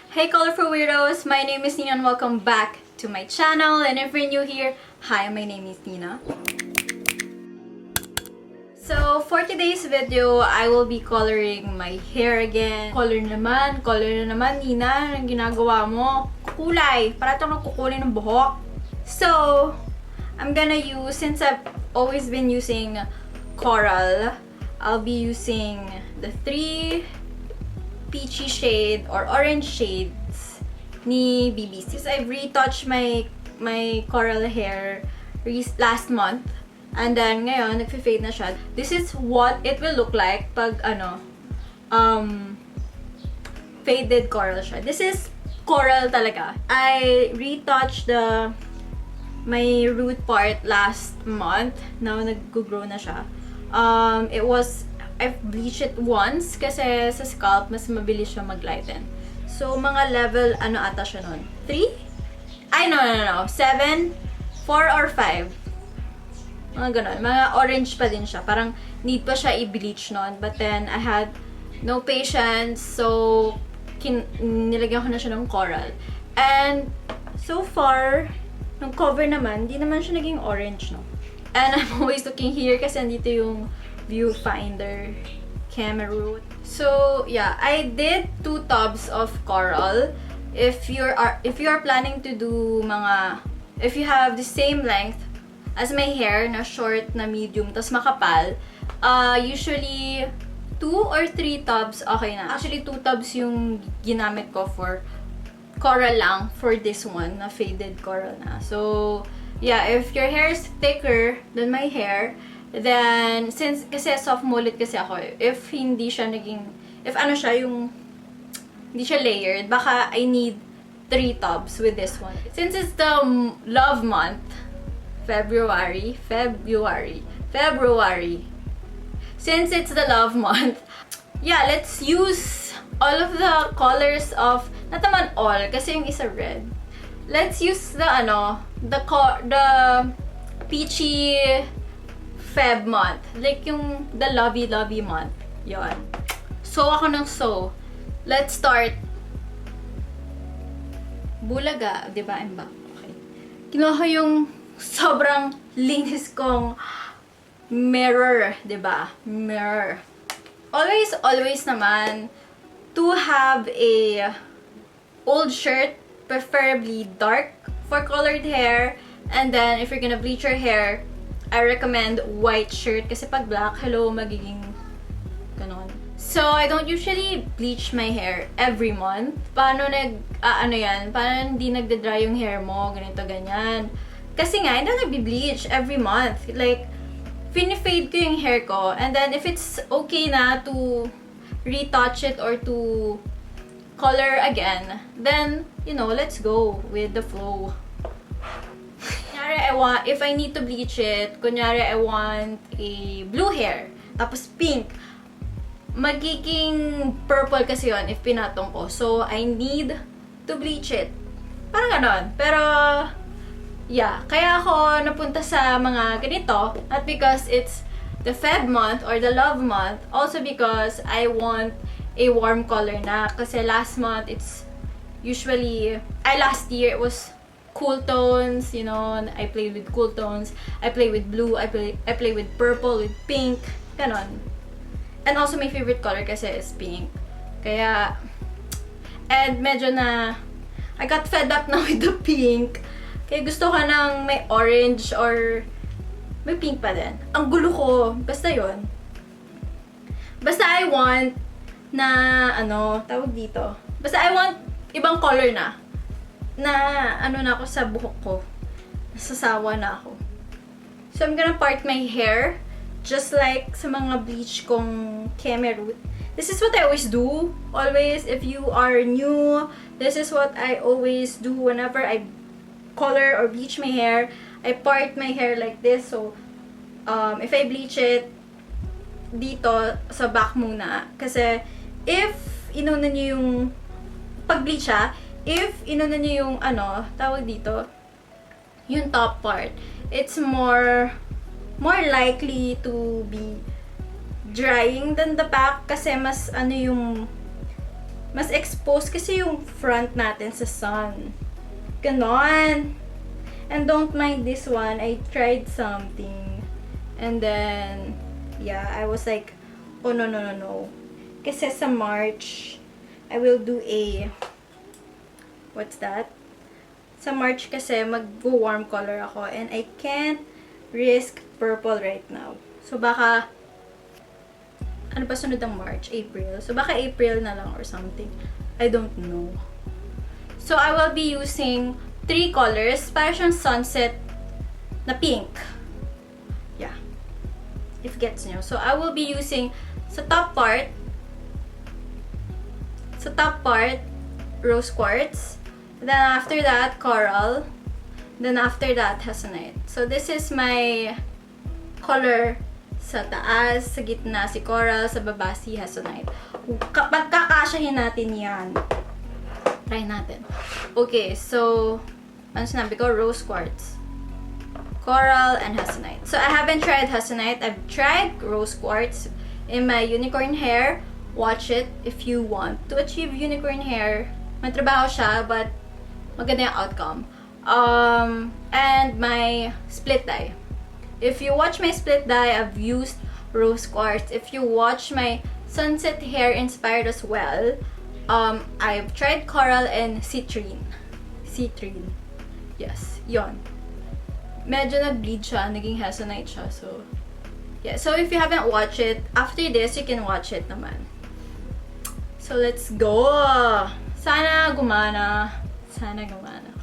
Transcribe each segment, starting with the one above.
Hey colorful weirdos, my name is Nina and welcome back to my channel. And if you're new here, hi, my name is Nina. So for today's video, I will be coloring my hair again. Color na naman, Nina. Anong ginagawa mo? Kukulay. Parang nagkukulay ng buhok. So, I'm gonna use, since I've always been using coral, I'll be using the 3 peachy shade or orange shades ni BBC. Because I've retouched my coral hair last month. And then, ngayon, nagfi-fade na siya. This is what it will look like pag, faded coral siya. This is coral talaga. I retouched my root part last month. Now, nag-grow na siya. I've bleached it once kasi sa scalp, mas mabilis siya mag-lighten. So, mga level, ata siya nun? 3? Ay, no. 7? 4 or 5? Mga ganon. Mga orange pa din siya. Parang need pa siya i-bleach nun. But then, I had no patience. So, nilagyan ko na siya ng coral. And, so far, nung cover naman, di naman siya naging orange, no? And I'm always looking here kasi andito yung viewfinder camera root. So, yeah. I did 2 tubs of coral. If you are planning to do if you have the same length as my hair, na short, na medium, tas makapal, usually 2 or 3 tubs, okay na. Actually, 2 tubs yung ginamit ko for coral lang, for this one, na faded coral na. So, yeah, if your hair is thicker than my hair, then, kasi soft mullet kasi ako, if hindi siya hindi siya layered, baka I need 3 tubs with this one. Since it's the love month, February. Since it's the love month, yeah, let's use all of the colors of, not naman all, kasi yung isa red. Let's use the peachy Feb month. Like yung the lovey month. Yon. So ako ng so. Let's start. Bulaga, di ba? I'm back. Okay. Kinuha ko yung sobrang linis kong mirror, diba? Mirror. Always naman, to have a old shirt, preferably dark for colored hair. And then, if you're gonna bleach your hair, I recommend white shirt. Kasi pag black, magiging ganon. So, I don't usually bleach my hair every month. Paano paano hindi nagde-dry yung hair mo? Ganito, ganyan. Kasi nga, hindi nagbi-bleach every month. Like, fini-fade ko yung hair ko. And then, if it's okay na to retouch it or to color again, then, let's go with the flow. Kunyari, if I need to bleach it, kunyari, I want a blue hair, tapos pink, magiging purple kasi yon if pinatong ko. So, I need to bleach it. Parang ganon. Pero, yeah, kaya ako napunta sa mga ganito, not because it's the Feb month or the love month, also because I want a warm color na. Kasi last month, last year, it was cool tones, I played with cool tones, I play with blue, I play with purple, with pink, ganon. And also, my favorite color kasi is pink. Kaya, and medyo I got fed up now with the pink. Kaya gusto ko ng may orange or may pink pa din. Ang gulo ko. Basta yon. Basta I want na, tawag dito. Basta I want ibang color na. Na, na ako sa buhok ko. Nasasawa na ako. So, I'm gonna part my hair. Just like sa mga bleach kong root. This is what I always do. Always, if you are new, this is what I always do whenever I color or bleach my hair. I part my hair like this. So, if I bleach it dito sa back muna. Kasi, if inuna nyo yung pag-bleach if inuna nyo yung tawag dito, yung top part, it's more likely to be drying than the back kasi mas yung mas exposed kasi yung front natin sa sun. Ganon. And don't mind this one. I tried something. And then, yeah, I was like, oh no, no, no, no. Kasi sa March, I will do a, what's that? Sa March kasi, mag-warm color ako. And I can't risk purple right now. So, baka, ano ba sunod ang March? April. So, baka April na lang or something. I don't know. So, I will be using 3 colors. Para siyang sunset na pink. Yeah. If gets nyo. So, I will be using sa top part, rose quartz. Then, after that, coral. Then, after that, hessonite. So, this is my color sa taas, sa gitna si coral, sa baba si hessonite. Kapag kakasyahin natin yan, try natin. Okay, so, ano sinabi ko? Rose quartz, coral, and hessonite. So, I haven't tried hessonite. I've tried rose quartz in my unicorn hair. Watch it if you want to achieve unicorn hair. May trabaho siya, but maganda yung outcome. And my split dye. If you watch my split dye, I've used rose quartz. If you watch my sunset hair inspired as well, I've tried coral and citrine. Citrine. Yes, yon. Medyo nag-bleed siya, naging hessonite siya. So, yeah. So, if you haven't watched it, after this, you can watch it naman. So, let's go! Sana gumana. Sana gumana.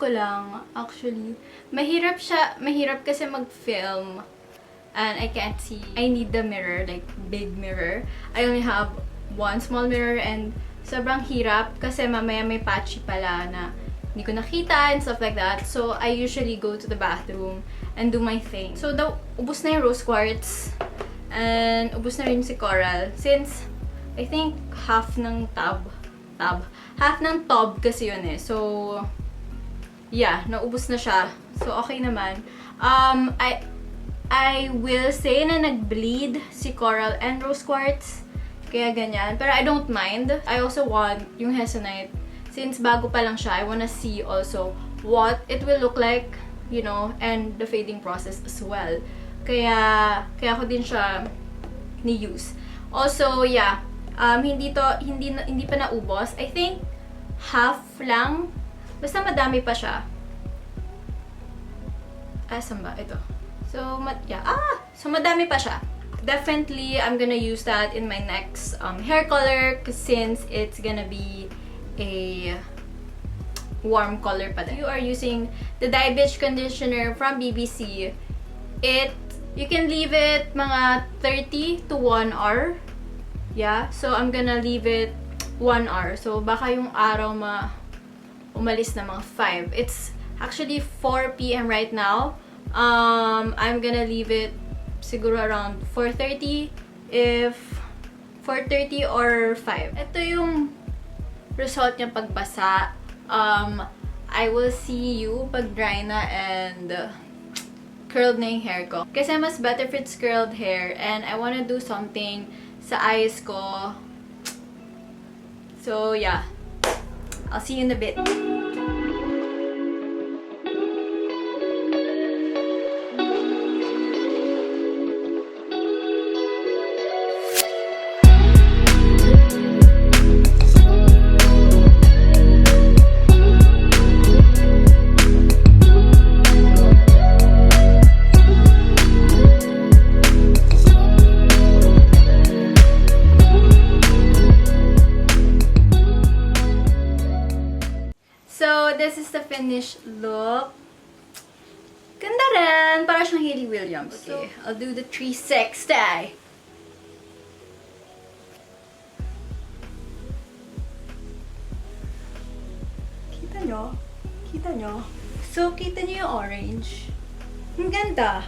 ko lang, actually. Mahirap kasi mag-film. And I can't see. I need the mirror, like, big mirror. I only have one small mirror and sobrang hirap kasi mamaya may patchy pala na hindi ko nakita and stuff like that. So, I usually go to the bathroom and do my thing. So, ubos na yung rose quartz. And, ubos na rin si coral. Since, I think, half ng tub kasi yun eh. So, yeah, naubos na siya. So, okay naman. I will say na nag-bleed si coral and rose quartz. Kaya ganyan. Pero I don't mind. I also want yung Hessonite. Since bago pa lang siya, I wanna see also what it will look like, you know, and the fading process as well. Kaya ko din siya ni-use. Also, yeah, hindi pa naubos. I think half lang. Basta madami pa siya. Saan ba? Ito. So, so madami pa siya. Definitely, I'm gonna use that in my next hair color since it's gonna be a warm color pa din. You are using the Btch conditioner from BBC. You can leave it mga 30 to 1 hour. Yeah, so I'm gonna leave it 1 hour. So baka yung araw umalis na mga 5. It's actually 4 p.m. right now. I'm gonna leave it siguro around 4:30 if 4:30 or 5. Ito yung result niya pagbasa. I will see you pag dry na and curled na yung hair ko. Kasi mas better if it's curled hair and I wanna do something sa eyes ko. So yeah, I'll see you in a bit. So, this is the finished look. Ganda rin! Para siyang Hayley Williams. Okay, I'll do the 360. Kita nyo? Kita nyo? So, kita nyo yung orange? Ang ganda!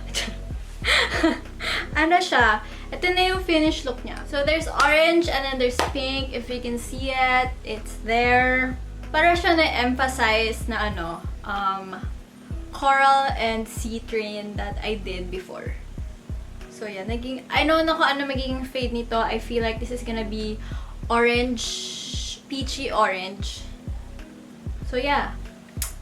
Ano siya? Ito na yung finished look niya. So, there's orange and then there's pink. If you can see it, it's there. Para siya na-emphasize na coral and citrine that I did before. So, yeah. I know na kung ano magiging fade nito. I feel like this is gonna be orange, peachy orange. So, yeah.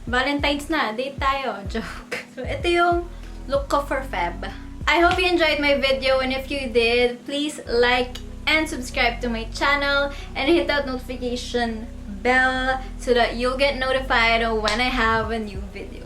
Valentine's na. Date tayo. Joke. So, ito yung look ko for Feb. I hope you enjoyed my video, and if you did, please like and subscribe to my channel and hit that notification bell so that you'll get notified when I have a new video.